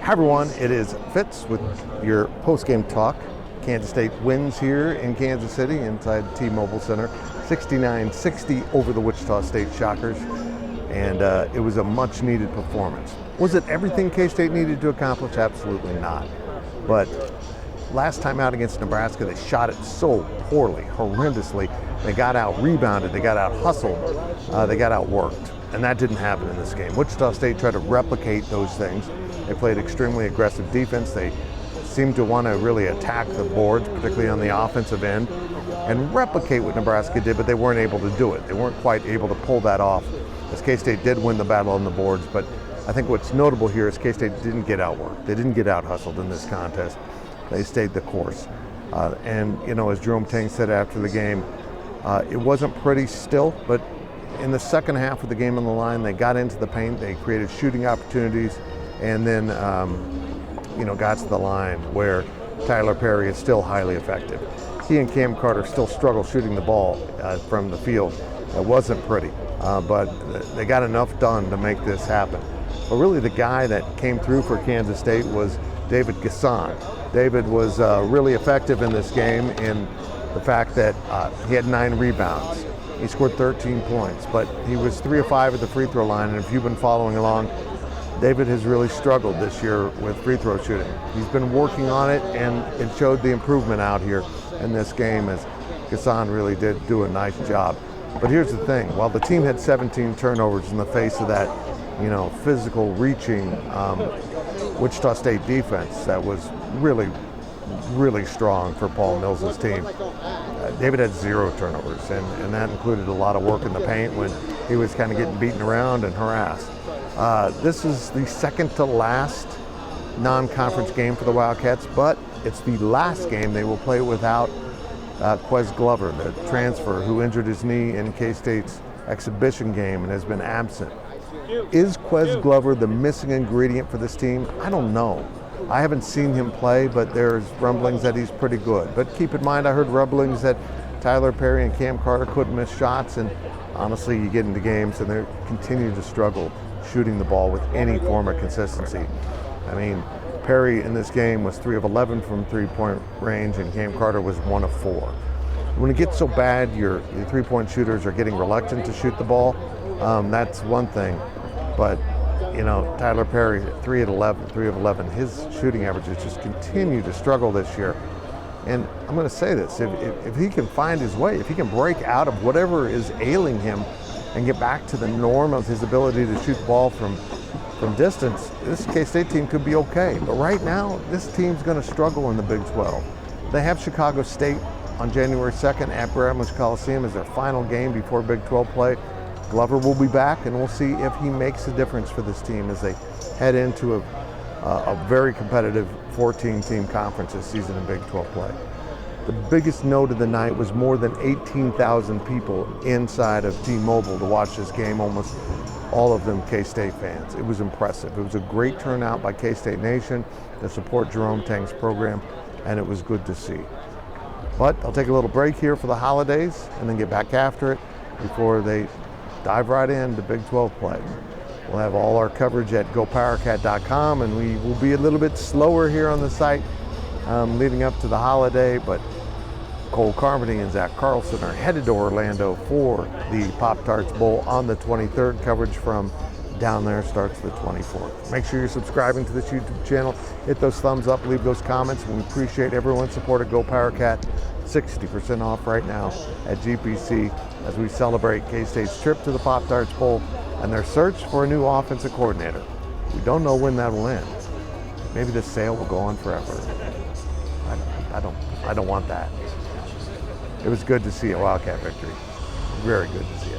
Hi everyone, it is Fitz with your post-game talk. Kansas State wins here in Kansas City inside T-Mobile Center, 69-60 over the Wichita State Shockers, and it was a much-needed performance. Was it everything K-State needed to accomplish? Absolutely not. But last time out against Nebraska, they shot it so poorly, horrendously. They got out-rebounded, they got out-hustled, they got out-worked, and that didn't happen in this game. Wichita State tried to replicate those things. They played extremely aggressive defense. They seemed to want to really attack the boards, particularly on the offensive end, and replicate what Nebraska did, but they weren't able to do it. They weren't quite able to pull that off, as K-State did win the battle on the boards. But I think what's notable here is K-State didn't get outworked. They didn't get out-hustled in this contest. They stayed the course. And, you know, as Jerome Tang said after the game, it wasn't pretty still, but in the second half of the game on the line, they got into the paint, they created shooting opportunities, and then, got to the line where Tyler Perry is still highly effective. He and Cam Carter still struggle shooting the ball from the field. It wasn't pretty, but they got enough done to make this happen. But really the guy that came through for Kansas State was David Gasson. David was really effective in this game in the fact that he had 9 rebounds. He scored 13 points, but he was 3 of 5 at the free throw line, and if you've been following along, David has really struggled this year with free throw shooting. He's been working on it, and it showed the improvement out here in this game as Gasson really did do a nice job. But here's the thing, while the team had 17 turnovers in the face of that, physical reaching Wichita State defense that was really, really strong for Paul Mills's team, David had 0 turnovers, and that included a lot of work in the paint when he was kind of getting beaten around and harassed. This is the second to last non-conference game for the Wildcats, but it's the last game they will play without Quez Glover, the transfer who injured his knee in K-State's exhibition game and has been absent. Is Quez Glover the missing ingredient for this team? I don't know. I haven't seen him play, but there's rumblings that he's pretty good. But keep in mind, I heard rumblings that Tyler Perry and Cam Carter couldn't miss shots, and honestly, you get into games and they continue to struggle shooting the ball with any form of consistency. I mean, Perry in this game was 3 of 11 from three-point range, and Cam Carter was 1 of 4. When it gets so bad, your three-point shooters are getting reluctant to shoot the ball. That's one thing, but Tyler Perry, 3 of 11. His shooting averages just continue to struggle this year. And I'm going to say this, if he can find his way, if he can break out of whatever is ailing him and get back to the norm of his ability to shoot the ball from distance, this K-State team could be okay. But right now, this team's going to struggle in the Big 12. They have Chicago State on January 2nd at Bramlage Coliseum as their final game before Big 12 play. Glover will be back, and we'll see if he makes a difference for this team as they head into a very competitive 14-team conference this season in Big 12 play. The biggest note of the night was more than 18,000 people inside of T-Mobile to watch this game, almost all of them K-State fans. It was impressive. It was a great turnout by K-State Nation to support Jerome Tang's program, and it was good to see. But I'll take a little break here for the holidays and then get back after it before they dive right into Big 12 play. We'll have all our coverage at GoPowercat.com, and we will be a little bit slower here on the site leading up to the holiday, but Cole Carmody and Zach Carlson are headed to Orlando for the Pop-Tarts Bowl on the 23rd. Coverage from down there starts the 24th. Make sure you're subscribing to this YouTube channel. Hit those thumbs up, leave those comments. We appreciate everyone's support at GoPowercat. 60% off right now at GPC as we celebrate K-State's trip to the Pop-Tarts Bowl and their search for a new offensive coordinator. We don't know when that will end. Maybe this sale will go on forever. I don't want that. It was good to see a Wildcat victory. Very good to see it.